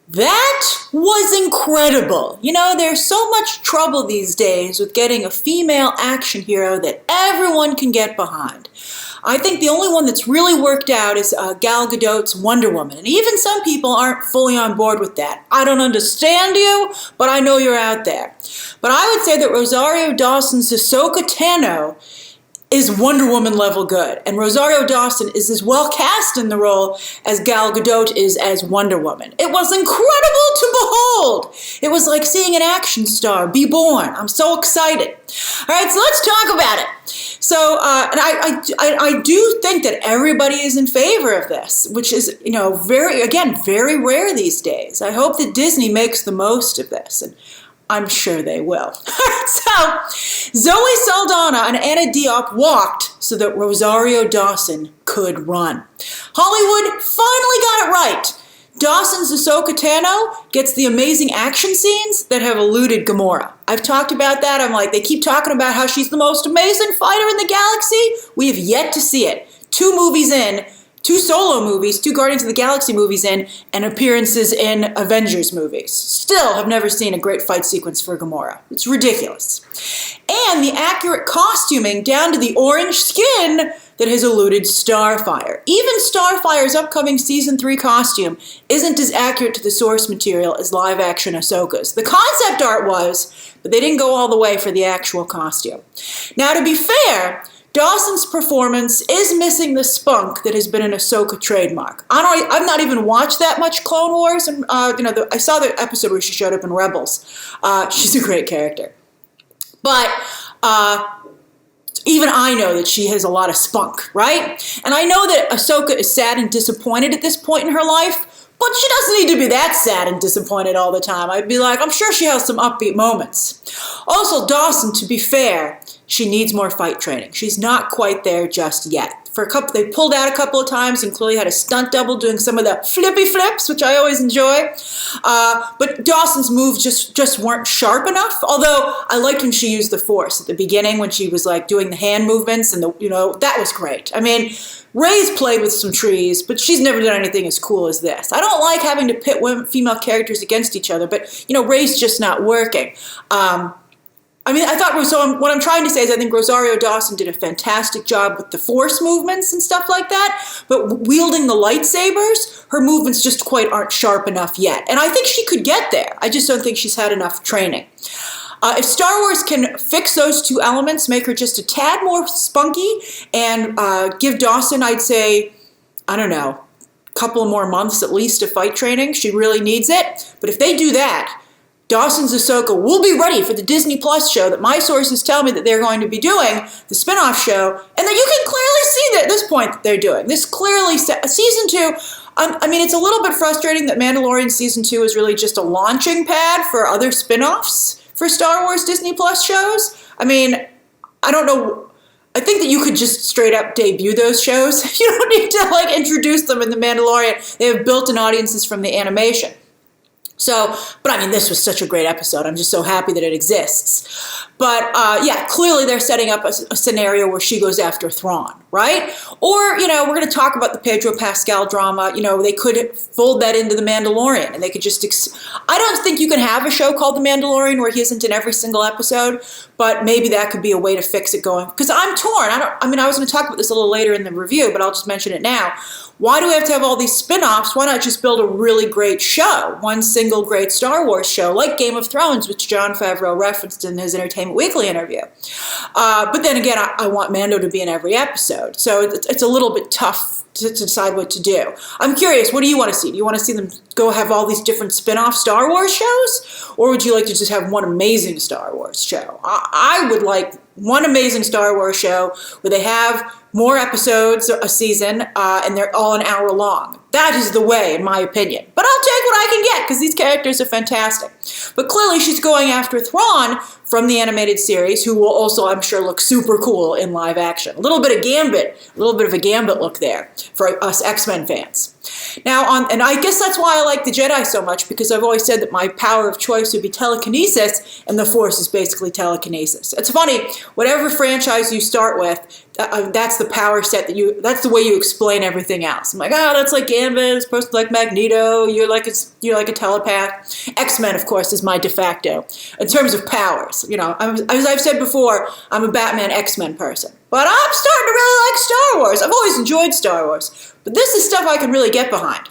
That was incredible. You know, there's so much trouble these days with getting a female action hero that everyone can get behind. I think the only one that's really worked out is Gal Gadot's Wonder Woman. And even some people aren't fully on board with that. I don't understand you, but I know you're out there. But I would say that Rosario Dawson's Ahsoka Tano is Wonder Woman level good. And Rosario Dawson is as well cast in the role as Gal Gadot is as Wonder Woman. It was incredible to behold. It was like seeing an action star be born. I'm so excited. All right, so let's talk about it. So, and I do think that everybody is in favor of this, which is, you know, very rare these days. I hope that Disney makes the most of this, and I'm sure they will. So, Zoe Saldana and Anna Diop walked so that Rosario Dawson could run. Hollywood finally got it right. Dawson's Ahsoka Tano gets the amazing action scenes that have eluded Gamora. I've talked about that. I'm like, they keep talking about how she's the most amazing fighter in the galaxy. We have yet to see it. 2 movies in, 2 solo movies, 2 Guardians of the Galaxy movies in, and appearances in Avengers movies. Still have never seen a great fight sequence for Gamora. It's ridiculous. And the accurate costuming down to the orange skin that has eluded Starfire. Even Starfire's upcoming Season 3 costume isn't as accurate to the source material as live-action Ahsoka's. The concept art was, but they didn't go all the way for the actual costume. Now, to be fair, Dawson's performance is missing the spunk that has been an Ahsoka trademark. I've not even watched that much Clone Wars, and I saw the episode where she showed up in Rebels. She's a great character. But even I know that she has a lot of spunk, right? And I know that Ahsoka is sad and disappointed at this point in her life, but she doesn't need to be that sad and disappointed all the time. I'd be like, I'm sure she has some upbeat moments. Also, Dawson, to be fair, she needs more fight training. She's not quite there just yet. They pulled out a couple of times and clearly had a stunt double doing some of the flippy flips, which I always enjoy. But Dawson's moves just weren't sharp enough. Although I liked when she used the Force at the beginning when she was like doing the hand movements and that was great. I mean, Rey's played with some trees, but she's never done anything as cool as this. I don't like having to pit female characters against each other, but Rey's just not working. What I'm trying to say is I think Rosario Dawson did a fantastic job with the Force movements and stuff like that, but wielding the lightsabers, her movements just aren't sharp enough yet. And I think she could get there. I just don't think she's had enough training. If Star Wars can fix those 2 elements, make her just a tad more spunky, and give Dawson, I'd say, I don't know, a couple of more months at least of fight training, she really needs it. But if they do that, Dawson's Ahsoka will be ready for the Disney Plus show that my sources tell me that they're going to be doing, the spin-off show, and that you can clearly see that at this point that they're doing. This clearly, Season 2, it's a little bit frustrating that Mandalorian Season 2 is really just a launching pad for other spin-offs for Star Wars Disney Plus shows. I mean, I don't know. I think that you could just straight up debut those shows. You don't need to introduce them in The Mandalorian. They have built-in audiences from the animation. So, but this was such a great episode. I'm just so happy that it exists. But clearly they're setting up a scenario where she goes after Thrawn, right? Or, we're going to talk about the Pedro Pascal drama. They could fold that into The Mandalorian, and they could just, I don't think you can have a show called The Mandalorian where he isn't in every single episode, but maybe that could be a way to fix it going. Because I'm torn. I was going to talk about this a little later in the review, but I'll just mention it now. Why do we have to have all these spin-offs? Why not just build a really great show? One single great Star Wars show, like Game of Thrones, which Jon Favreau referenced in his Entertainment Weekly interview. But then again, I want Mando to be in every episode. So it's a little bit tough to decide what to do. I'm curious, what do you want to see? Do you want to see them go have all these different spin-off Star Wars shows? Or would you like to just have one amazing Star Wars show? I would like one amazing Star Wars show where they have more episodes a season, and they're all an hour long. That is the way, in my opinion. But I'll take what I can get, because these characters are fantastic. But clearly she's going after Thrawn from the animated series, who will also, I'm sure, look super cool in live action. A little bit of a Gambit look there for us X-Men fans. Now, and I guess that's why I like the Jedi so much, because I've always said that my power of choice would be telekinesis, and the Force is basically telekinesis. It's funny, whatever franchise you start with, that's the power set that's the way you explain everything else. I'm like, oh, that's like Gambit, it's supposed to like Magneto, you're like a telepath. X-Men, of course, is my de facto in terms of powers. As I've said before, I'm a Batman X-Men person. But I'm starting to really like Star Wars. I've always enjoyed Star Wars. But this is stuff I can really get behind.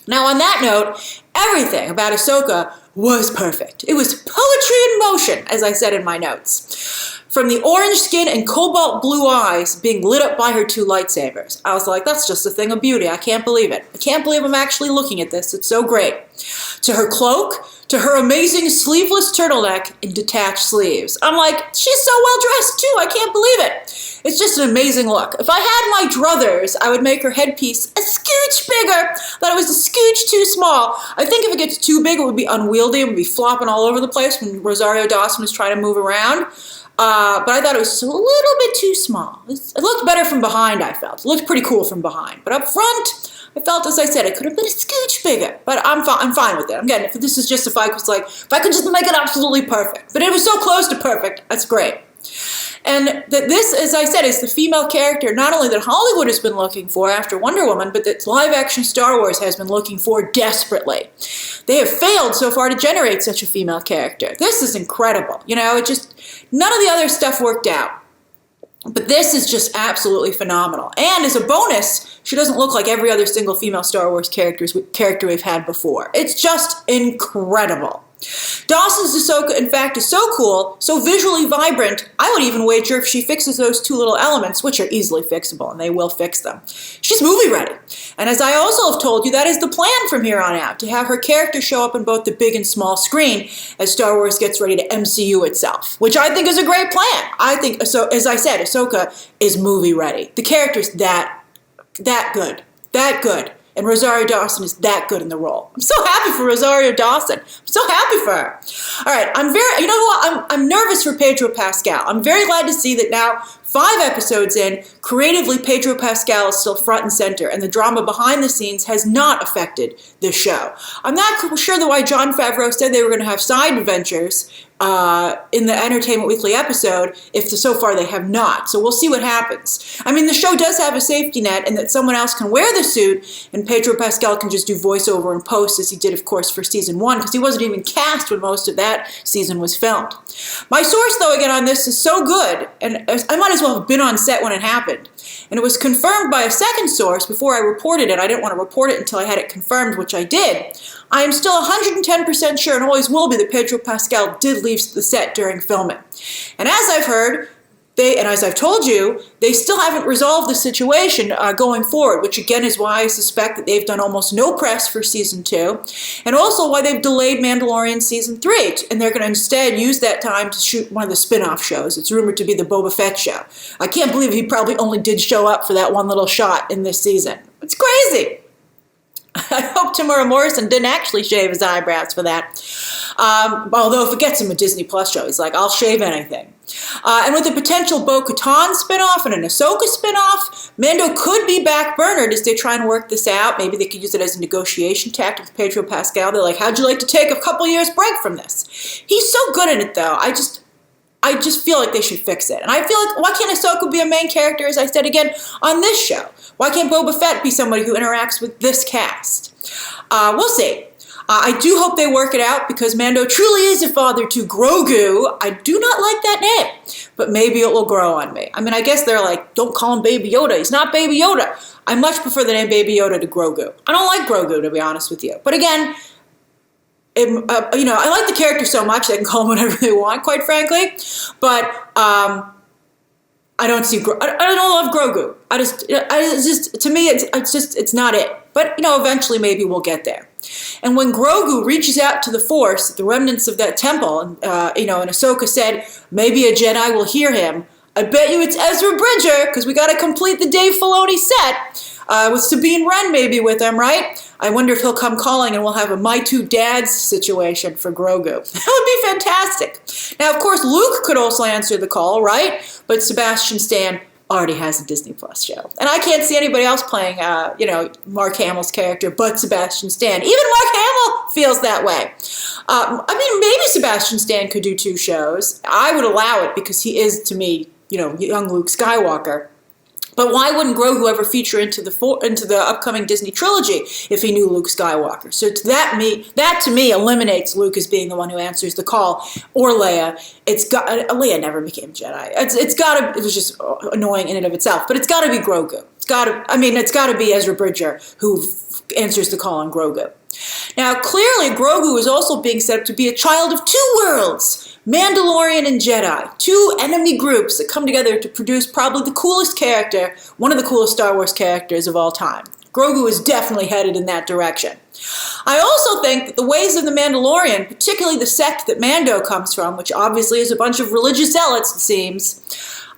Now, on that note, everything about Ahsoka was perfect. It was poetry in motion, as I said in my notes. From the orange skin and cobalt blue eyes being lit up by her two lightsabers. I was like, that's just a thing of beauty. I can't believe it. I can't believe I'm actually looking at this. It's so great. To her cloak, to her amazing sleeveless turtleneck and detached sleeves. I'm like, she's so well dressed too. I can't believe it. It's just an amazing look. If I had my druthers, I would make her headpiece a scooch bigger, but it was a scooch too small. I think if it gets too big, it would be unwieldy. It would be flopping all over the place when Rosario Dawson was trying to move around. But I thought it was a little bit too small. It looked better from behind, I felt. It looked pretty cool from behind. But up front, I felt, as I said, it could have been a scooch bigger. But I'm fine with it. I'm getting it. This is just if I could just make it absolutely perfect. But it was so close to perfect. That's great. And this, as I said, is the female character not only that Hollywood has been looking for after Wonder Woman, but that live-action Star Wars has been looking for desperately. They have failed so far to generate such a female character. This is incredible. None of the other stuff worked out. But this is just absolutely phenomenal. And as a bonus, she doesn't look like every other single female Star Wars character we've had before. It's just incredible. Dawson's Ahsoka, in fact, is so cool, so visually vibrant, I would even wager if she fixes those two little elements, which are easily fixable, and they will fix them, she's movie ready. And as I also have told you, that is the plan from here on out, to have her character show up on both the big and small screen as Star Wars gets ready to MCU itself, which I think is a great plan. I think, as I said, Ahsoka is movie ready. The character's that good. And Rosario Dawson is that good in the role. I'm so happy for Rosario Dawson. I'm so happy for her. All right, I'm nervous for Pedro Pascal. I'm very glad to see that now, 5 episodes in, creatively Pedro Pascal is still front and center, and the drama behind the scenes has not affected the show. I'm not sure why Jon Favreau said they were going to have side adventures in the Entertainment Weekly episode, so far they have not. So we'll see what happens. I mean, the show does have a safety net in that someone else can wear the suit, and Pedro Pascal can just do voiceover and post, as he did, of course, for season 1, because he wasn't even cast when most of that season was filmed. My source, though, again, on this is so good, and I might as well have been on set when it happened. And it was confirmed by a second source before I reported it. I didn't want to report it until I had it confirmed, which I did. I am still 110% sure, and always will be, that Pedro Pascal did leave the set during filming. And as I've heard, and as I've told you, they still haven't resolved the situation going forward, which again is why I suspect that they've done almost no press for season 2, and also why they've delayed Mandalorian season 3, and they're going to instead use that time to shoot one of the spin-off shows. It's rumored to be the Boba Fett show. I can't believe he probably only did show up for that one little shot in this season. It's crazy. I hope Tamura Morrison didn't actually shave his eyebrows for that. Although if it gets him a Disney Plus show, he's like, I'll shave anything. And with a potential Bo-Katan spinoff and an Ahsoka spinoff, Mando could be backburnered as they try and work this out. Maybe they could use it as a negotiation tactic with Pedro Pascal. They're like, how'd you like to take a couple years break from this? He's so good in it, though. I just feel like they should fix it. And I feel like, why can't Ahsoka be a main character, as I said again, on this show? Why can't Boba Fett be somebody who interacts with this cast? We'll see. I do hope they work it out, because Mando truly is a father to Grogu. I do not like that name, but maybe it will grow on me. I mean, I guess they're like, don't call him Baby Yoda. He's not Baby Yoda. I much prefer the name Baby Yoda to Grogu. I don't like Grogu, to be honest with you. But again, I like the character so much they can call him whatever they want, quite frankly. But I don't love Grogu. To me, it's not it. But eventually maybe we'll get there. And when Grogu reaches out to the Force, the remnants of that temple, and Ahsoka said maybe a Jedi will hear him. I bet you it's Ezra Bridger, because we got to complete the Dave Filoni set with Sabine Wren maybe with him, right? I wonder if he'll come calling and we'll have a My Two Dads situation for Grogu. That would be fantastic. Now, of course, Luke could also answer the call, right? But Sebastian Stan already has a Disney Plus show. And I can't see anybody else playing, Mark Hamill's character but Sebastian Stan. Even Mark Hamill feels that way. Maybe Sebastian Stan could do 2 shows. I would allow it because he is, to me, young Luke Skywalker. But why wouldn't Grogu ever feature into the upcoming Disney trilogy if he knew Luke Skywalker? So that to me eliminates Luke as being the one who answers the call, or Leia. Leia never became Jedi. It was just annoying in and of itself. But it's got to be Grogu. It's got to be Ezra Bridger who answers the call on Grogu. Now, clearly, Grogu is also being set up to be a child of two worlds, Mandalorian and Jedi, two enemy groups that come together to produce probably the coolest character, one of the coolest Star Wars characters of all time. Grogu is definitely headed in that direction. I also think that the ways of the Mandalorian, particularly the sect that Mando comes from, which obviously is a bunch of religious zealots, it seems,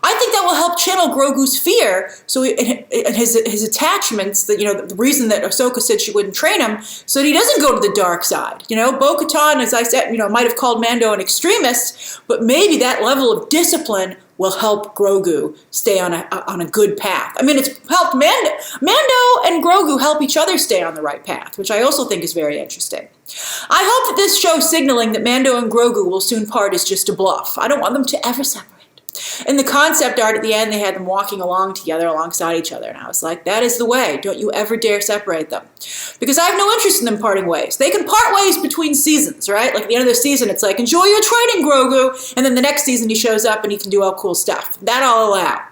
I think that will help channel Grogu's fear, and his attachments. The reason that Ahsoka said she wouldn't train him, so that he doesn't go to the dark side. Bo-Katan, as I said, might have called Mando an extremist, but maybe that level of discipline will help Grogu stay on a good path. It's helped Mando and Grogu help each other stay on the right path, which I also think is very interesting. I hope that this show signaling that Mando and Grogu will soon part is just a bluff. I don't want them to ever separate. In the concept art at the end, they had them walking along together alongside each other. And I was like, that is the way. Don't you ever dare separate them. Because I have no interest in them parting ways. They can part ways between seasons, right? Like at the end of the season, it's like, enjoy your training, Grogu. And then the next season, he shows up and he can do all cool stuff. That I'll allow.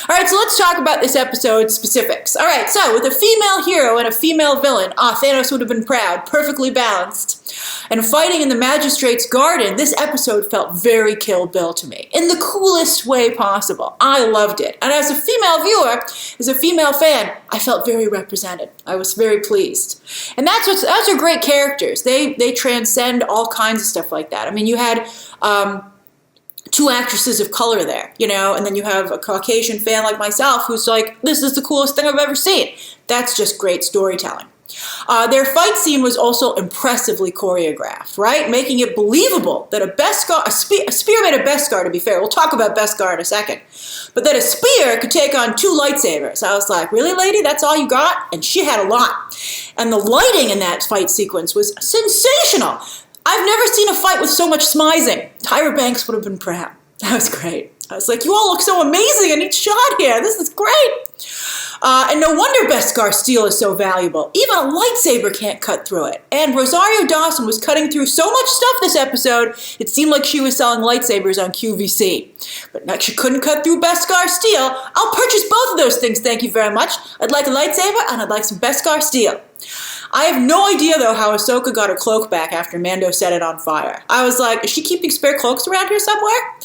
All right, so let's talk about this episode's specifics. All right, so with a female hero and a female villain, Thanos would have been proud, perfectly balanced, and fighting in the Magistrate's Garden, this episode felt very Kill Bill to me, in the coolest way possible. I loved it. And as a female viewer, as a female fan, I felt very represented. I was very pleased. And those are great characters. They transcend all kinds of stuff like that. You had two actresses of color there, and then you have a Caucasian fan like myself who's like, this is the coolest thing I've ever seen. That's just great storytelling. Their fight scene was also impressively choreographed, right? Making it believable that a spear made a Beskar, to be fair. We'll talk about Beskar in a second. But that a spear could take on two lightsabers. I was like, really, lady? That's all you got? And she had a lot. And the lighting in that fight sequence was sensational. I've never seen a fight with so much smizing. Tyra Banks would have been proud. That was great. I was like, you all look so amazing in each shot here. This is great. And no wonder Beskar steel is so valuable. Even a lightsaber can't cut through it. And Rosario Dawson was cutting through so much stuff this episode, it seemed like she was selling lightsabers on QVC. But she couldn't cut through Beskar steel. I'll purchase both of those things, thank you very much. I'd like a lightsaber and I'd like some Beskar steel. I have no idea, though, how Ahsoka got her cloak back after Mando set it on fire. I was like, is she keeping spare cloaks around here somewhere?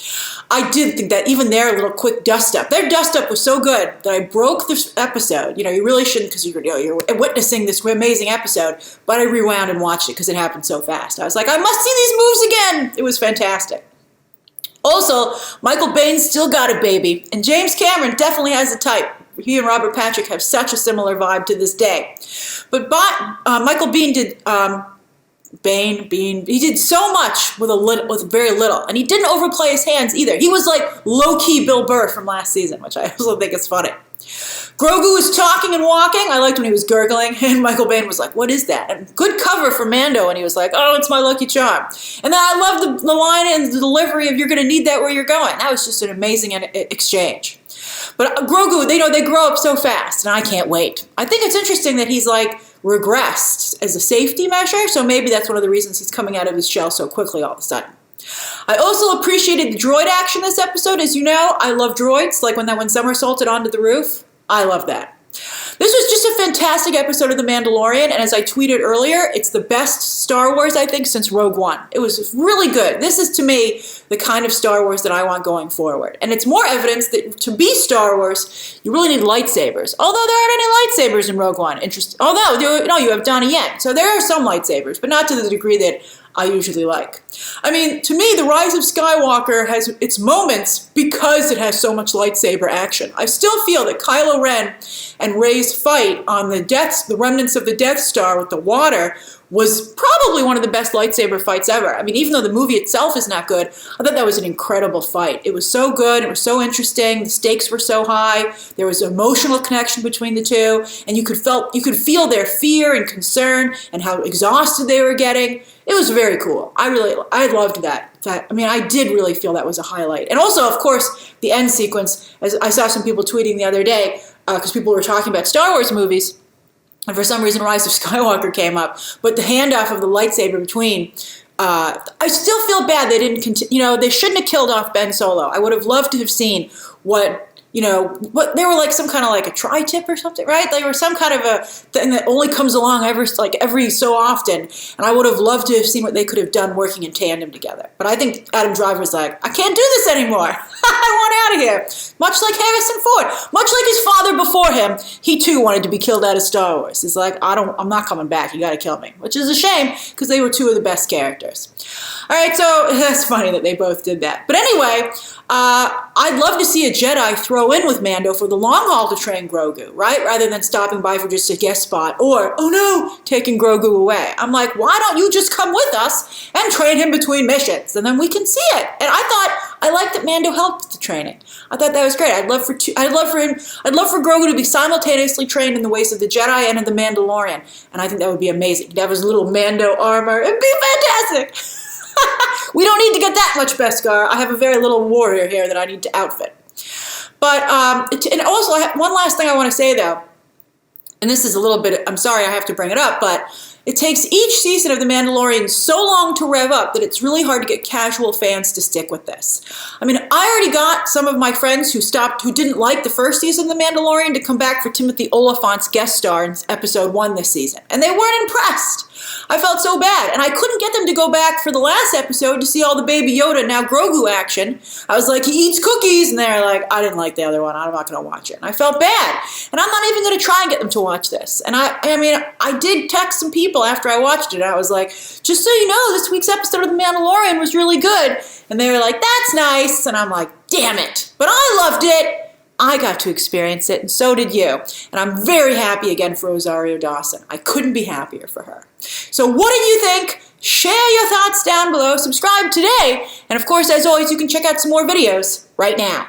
I did think that even their little quick dust-up, their dust-up was so good that I broke this episode. You really shouldn't, because you're witnessing this amazing episode, but I rewound and watched it because it happened so fast. I was like, I must see these moves again. It was fantastic. Also, Michael Biehn still got a baby, and James Cameron definitely has a type. He and Robert Patrick have such a similar vibe to this day. But Michael Biehn did he did so much with very little, and he didn't overplay his hands either. He was like low-key Bill Burr from last season, which I also think is funny. Grogu was talking and walking. I liked when he was gurgling, and Michael Biehn was like, what is that? And good cover for Mando, and he was like, oh, it's my lucky charm. And then I loved the line and the delivery of, you're going to need that where you're going. That was just an amazing exchange. But Grogu, they grow up so fast, and I can't wait. I think it's interesting that he's like regressed as a safety measure, so maybe that's one of the reasons he's coming out of his shell so quickly all of a sudden. I also appreciated the droid action this episode. As you know, I love droids, like when that one somersaulted onto the roof. I love that. This was just a fantastic episode of The Mandalorian, and as I tweeted earlier, it's the best Star Wars, I think, since Rogue One. It was really good. This is, to me, the kind of Star Wars that I want going forward. And it's more evidence that to be Star Wars, you really need lightsabers. Although there aren't any lightsabers in Rogue One. No, you have Donnie Yen. So there are some lightsabers, but not to the degree that I usually like. To me, The Rise of Skywalker has its moments because it has so much lightsaber action. I still feel that Kylo Ren and Rey's fight on the remnants of the Death Star with the water was probably one of the best lightsaber fights ever. I mean, even though the movie itself is not good, I thought that was an incredible fight. It was so good. It was so interesting. The stakes were so high. There was an emotional connection between the two, and you could feel their fear and concern and how exhausted they were getting. It was very cool. I loved that. I mean, I did really feel that was a highlight. And also, of course, the end sequence, as I saw some people tweeting the other day, because people were talking about Star Wars movies, and for some reason Rise of Skywalker came up, but the handoff of the lightsaber between, I still feel bad they didn't continue. They shouldn't have killed off Ben Solo. I would have loved to have seen what they were like, some kind of like a tri-tip or something, right? They were some kind of a thing that only comes along every so often. And I would have loved to have seen what they could have done working in tandem together. But I think Adam Driver's like, I can't do this anymore. I want out of here. Much like Harrison Ford, much like his father before him, he too wanted to be killed out of Star Wars. He's like, I'm not coming back. You got to kill me, which is a shame because they were two of the best characters. All right, so that's funny that they both did that. But anyway, I'd love to see a Jedi throw in with Mando for the long haul to train Grogu, right? Rather than stopping by for just a guest spot or, oh no, taking Grogu away. I'm like, why don't you just come with us and train him between missions? And then we can see it. And I liked that Mando helped with the training. I thought that was great. I'd love for Grogu to be simultaneously trained in the ways of the Jedi and of the Mandalorian. And I think that would be amazing. He'd have his little Mando armor. It'd be fantastic. We don't need to get that much Beskar. I have a very little warrior here that I need to outfit. But, and also, one last thing I want to say, though, and this is a little bit, I'm sorry I have to bring it up, but it takes each season of The Mandalorian so long to rev up that it's really hard to get casual fans to stick with this. I mean, I already got some of my friends who didn't like the first season of The Mandalorian to come back for Timothy Oliphant's guest star in episode 1 this season, and they weren't impressed. I felt so bad, and I couldn't get them to go back for the last episode to see all the Baby Yoda, now Grogu action. I was like, he eats cookies, and they're like, I didn't like the other one, I'm not going to watch it. And I felt bad, and I'm not even going to try and get them to watch this. And I did text some people after I watched it, and I was like, just so you know, this week's episode of The Mandalorian was really good. And they were like, that's nice, and I'm like, damn it. But I loved it. I got to experience it, and so did you. And I'm very happy again for Rosario Dawson. I couldn't be happier for her. So what did you think? Share your thoughts down below. Subscribe today. And of course, as always, you can check out some more videos right now.